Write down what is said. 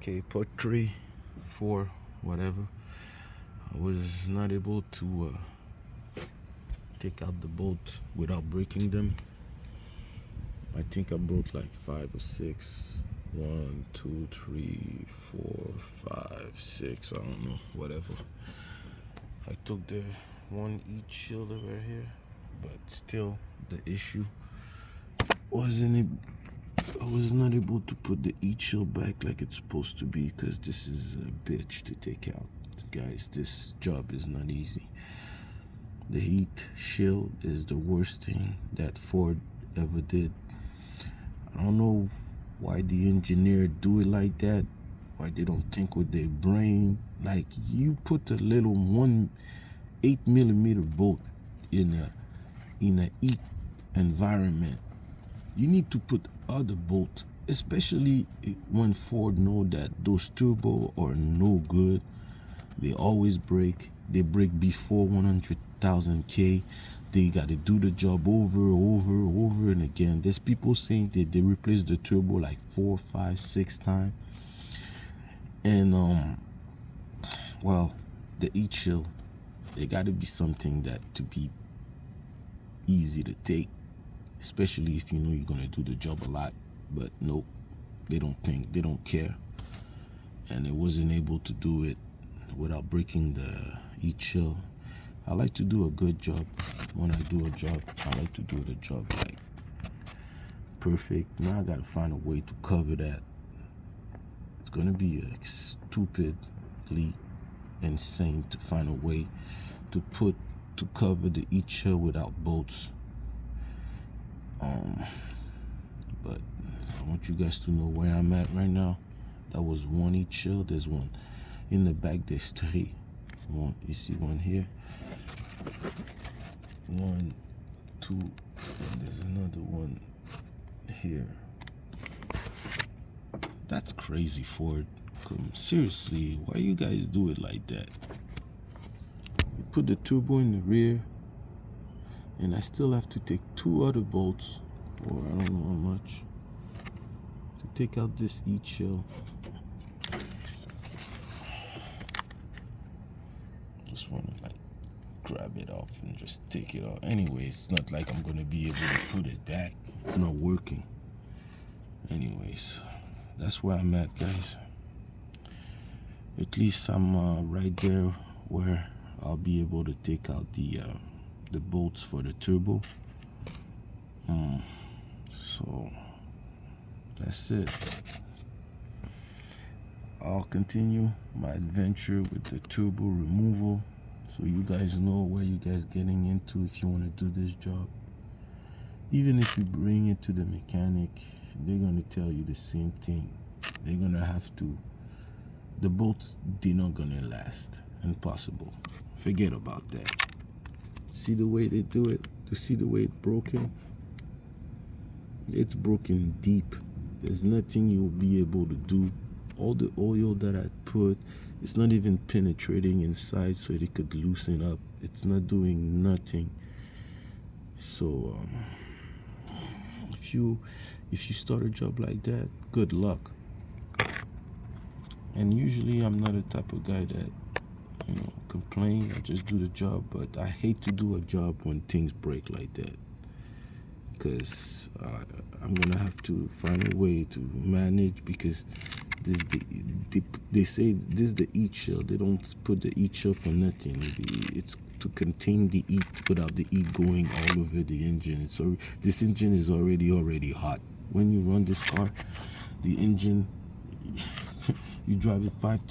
Okay, part 3, 4, whatever. I was not able to take out the bolt without breaking them. I think I broke like 5 or 6. 1, 2, 3, 4, 5, 6. I don't know, whatever. I took the one each shield over here, but still the issue I was not able to put the each shield back like it's supposed to be, because this is a bitch to take out. Guys, this job is not easy. The heat shield is the worst thing that Ford ever did. I don't know why the engineer do it like that, why they don't think with their brain. Like, you put a little 8mm bolt in a heat environment, you need to put other bolt, especially when Ford know that those turbo are no good. They always break. They break before 100,000 K. They got to do the job over and again. There's people saying that they replace the turbo like 4, 5, 6 times. And well, the heat shield, it got to be something that to be easy to take, especially if you know you're gonna do the job a lot. But nope, they don't think, they don't care, and it wasn't able to do it without breaking the heat shield. I like to do a good job. When I do a job, I like to do the job like perfect. Now I gotta find a way to cover that. It's gonna be stupidly insane to find a way to cover the heat shield without bolts. But I want you guys to know where I'm at right now. That was one heat shield. There's one in the back. There's 3. One, you see one here, 1, 2, and there's another one here. That's crazy, Ford. Seriously, why you guys do it like that? You put the turbo in the rear, and I still have to take 2 other bolts, or I don't know how much, to take out this heat shield. Just want to like grab it off and just take it off. Anyway, it's not like I'm gonna be able to put it back. It's not working. Anyways, that's where I'm at, guys. At least I'm right there where I'll be able to take out the bolts for the turbo. So that's it. I'll continue my adventure with the turbo removal, so you guys know where you guys getting into if you want to do this job. Even if you bring it to the mechanic, they're gonna tell you the same thing. They're gonna have to, the bolts, they're not gonna last. Impossible. Forget about that. See the way they do it? To see the way it's broken? It's broken deep. There's nothing you'll be able to do. All the oil that I put, it's not even penetrating inside so it could loosen up. It's not doing nothing. So if you start a job like that, good luck. And usually I'm not a type of guy that, you know, complain. I just do the job. But I hate to do a job when things break like that, because I'm gonna have to find a way to manage, because they say this is the heat shield. They don't put the heat shield for nothing. It's to contain the heat without the heat going all over the engine. So this engine is already hot. When you run this car, the engine, you drive it 5, 10